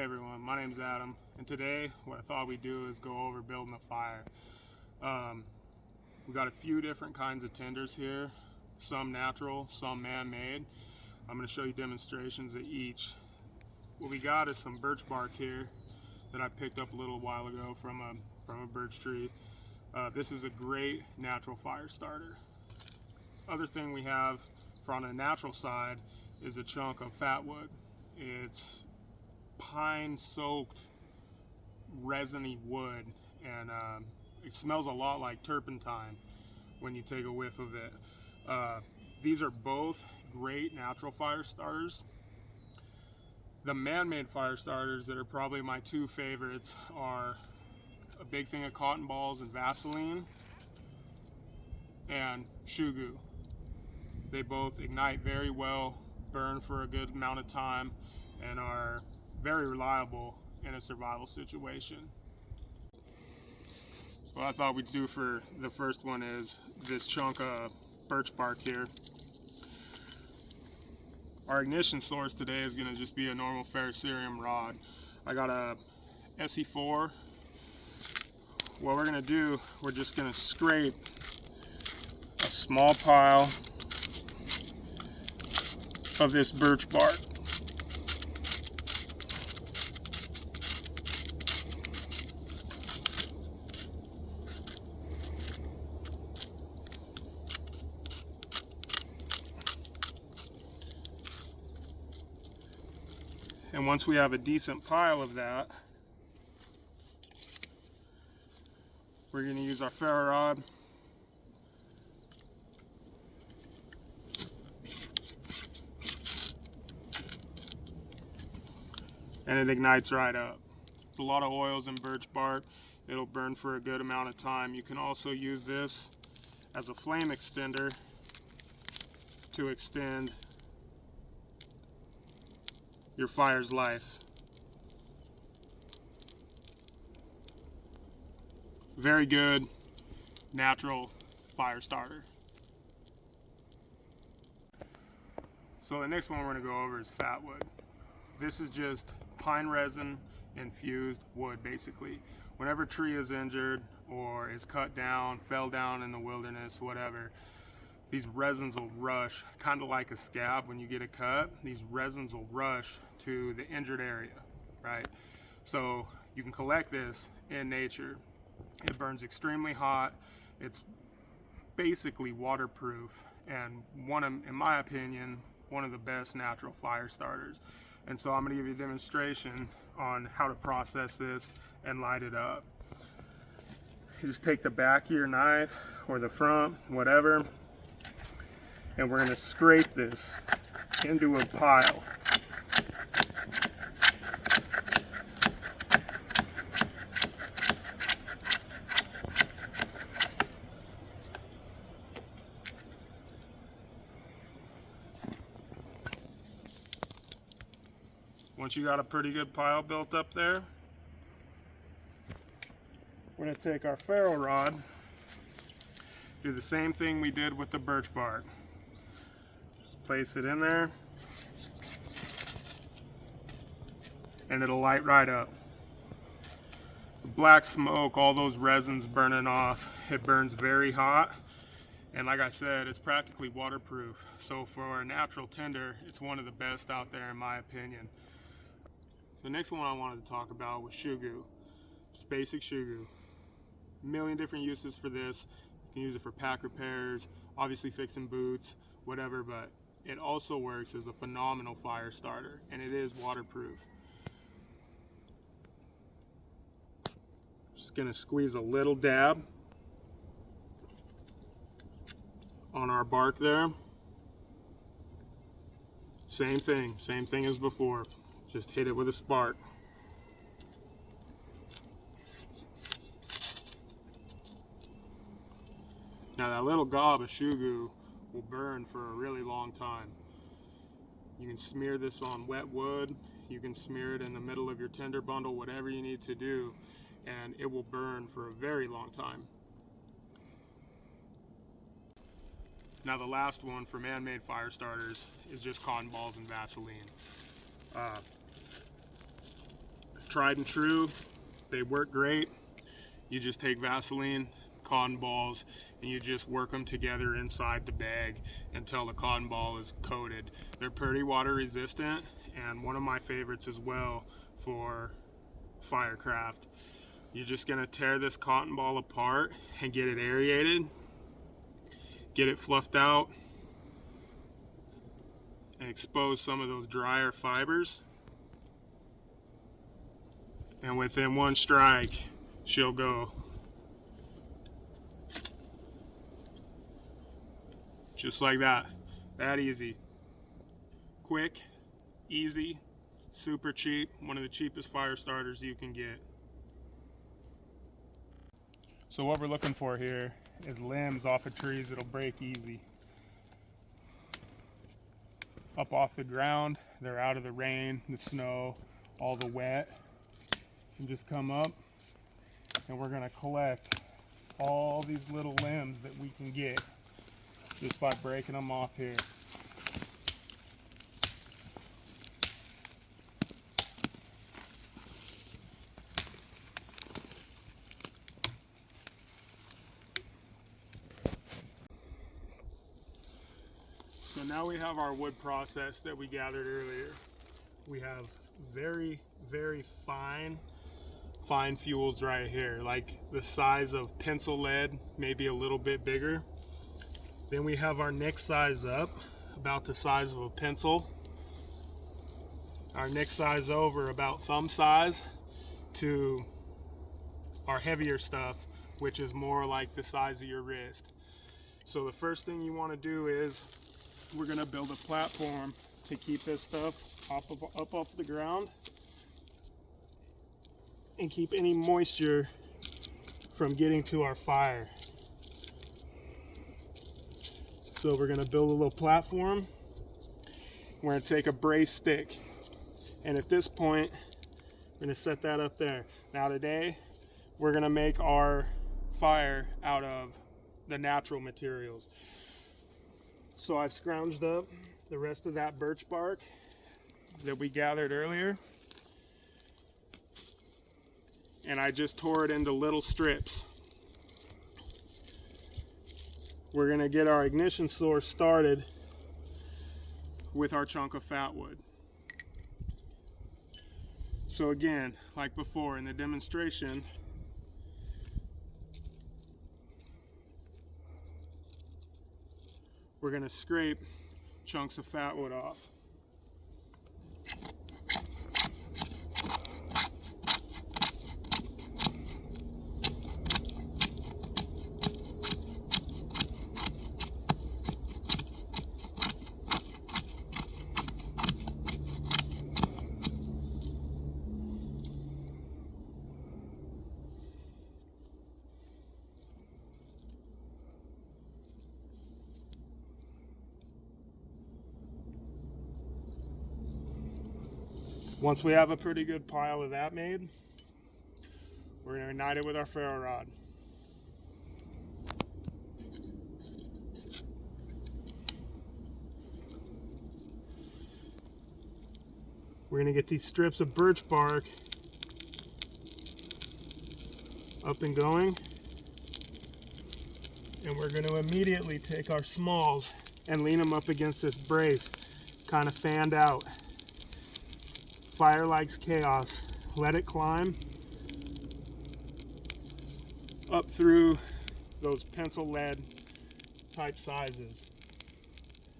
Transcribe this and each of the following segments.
Hey everyone, my name's Adam, and today what I thought we'd do is go over building a fire. We've got a few different kinds of tinders here, some natural, some man-made. I'm going to show you demonstrations of each. What we got is some birch bark here that I picked up a little while ago from a birch tree. This is a great natural fire starter. Other thing we have on the natural side is a chunk of fat wood. It's pine soaked resiny wood, and it smells a lot like turpentine when you take a whiff of it. These are both great natural fire starters. The man-made fire starters that are probably my two favorites are a big thing of cotton balls and Vaseline and Shoo Goo. They both ignite very well, burn for a good amount of time, and are very reliable in a survival situation. So what I thought we'd do for the first one is this chunk of birch bark here. Our ignition source today is going to just be a normal ferrocerium rod. I got a SE4. What we're going to do, we're just going to scrape a small pile of this birch bark. And once we have a decent pile of that, we're going to use our ferro rod and it ignites right up. It's a lot of oils in birch bark. It'll burn for a good amount of time. You can also use this as a flame extender to extend your fire's life. Very good natural fire starter. So the next one we're going to go over is fat wood. This is just pine resin infused wood basically. Whenever a tree is injured or is cut down, fell down in the wilderness, whatever, these resins will rush, kind of like a scab when you get a cut. These resins will rush to the injured area, right? So you can collect this in nature. It burns extremely hot. It's basically waterproof, and in my opinion, one of the best natural fire starters. And so I'm going to give you a demonstration on how to process this and light it up. You just take the back of your knife or the front, whatever, and we're going to scrape this into a pile. Once you got a pretty good pile built up there, we're going to take our ferro rod, do the same thing we did with the birch bark. Just place it in there, and it'll light right up. The black smoke, all those resins burning off, it burns very hot. And like I said, it's practically waterproof. So for a natural tinder, it's one of the best out there in my opinion. So the next one I wanted to talk about was Shoo Goo. Just basic Shoo Goo. A million different uses for this. You can use it for pack repairs, obviously fixing boots, whatever, but it also works as a phenomenal fire starter, and it is waterproof. Just gonna squeeze a little dab on our bark there. Same thing as before. Just hit it with a spark. Now that little gob of Shoo Goo will burn for a really long time. You can smear this on wet wood, you can smear it in the middle of your tinder bundle, whatever you need to do, and it will burn for a very long time. Now the last one for man-made fire starters is just cotton balls and Vaseline. tried and true. They work great. You just take Vaseline, cotton balls, and you just work them together inside the bag until the cotton ball is coated. They're pretty water resistant, and one of my favorites as well for Firecraft. You're just gonna tear this cotton ball apart and get it aerated, get it fluffed out, and expose some of those drier fibers. And within one strike, she'll go. Just like that. That easy. Quick, easy, super cheap. One of the cheapest fire starters you can get. So what we're looking for here is limbs off of trees that'll break easy. Up off the ground, they're out of the rain, the snow, all the wet. And just come up, and we're gonna collect all these little limbs that we can get just by breaking them off here. So now we have our wood process that we gathered earlier. We have very, very fine fuels right here, like the size of pencil lead, maybe a little bit bigger. Then we have our next size up, about the size of a pencil. Our next size over, about thumb size, to our heavier stuff, which is more like the size of your wrist. So the first thing you want to do is we're going to build a platform to keep this stuff up off the ground and keep any moisture from getting to our fire. So we're going to build a little platform. We're going to take a brace stick, and at this point we're going to set that up there. Now today we're going to make our fire out of the natural materials. So I've scrounged up the rest of that birch bark that we gathered earlier, and I just tore it into little strips. We're going to get our ignition source started with our chunk of fat wood. So again, like before in the demonstration, we're going to scrape chunks of fat wood off. Once we have a pretty good pile of that made, we're going to ignite it with our ferro rod. We're going to get these strips of birch bark up and going, and we're going to immediately take our smalls and lean them up against this brace, kind of fanned out. Fire likes chaos. Let it climb up through those pencil lead type sizes.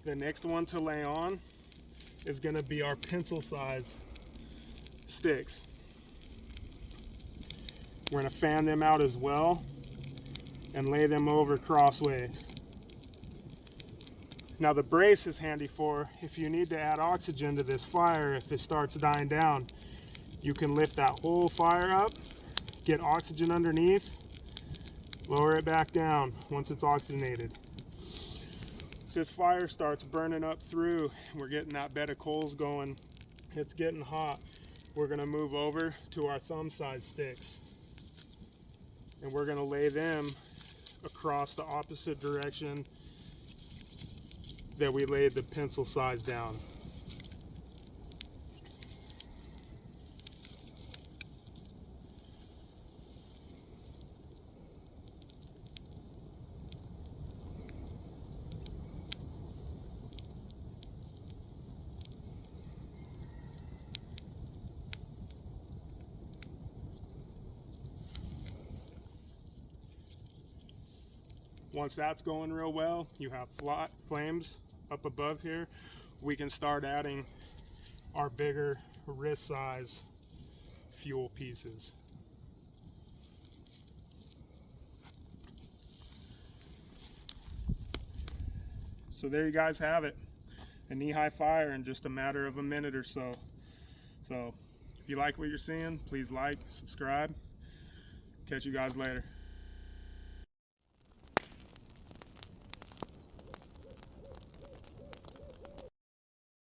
The next one to lay on is going to be our pencil size sticks. We're going to fan them out as well and lay them over crossways. Now the brace is handy for if you need to add oxygen to this fire. If it starts dying down, you can lift that whole fire up, get oxygen underneath, lower it back down once it's oxygenated. As this fire starts burning up through, we're getting that bed of coals going, it's getting hot, we're going to move over to our thumb size sticks, and we're going to lay them across the opposite direction that we laid the pencil size down. Once that's going real well, you have flames up above here, we can start adding our bigger wrist size fuel pieces. So there you guys have it, a knee-high fire in just a matter of a minute or so. So if you like what you're seeing, please like, subscribe. Catch you guys later.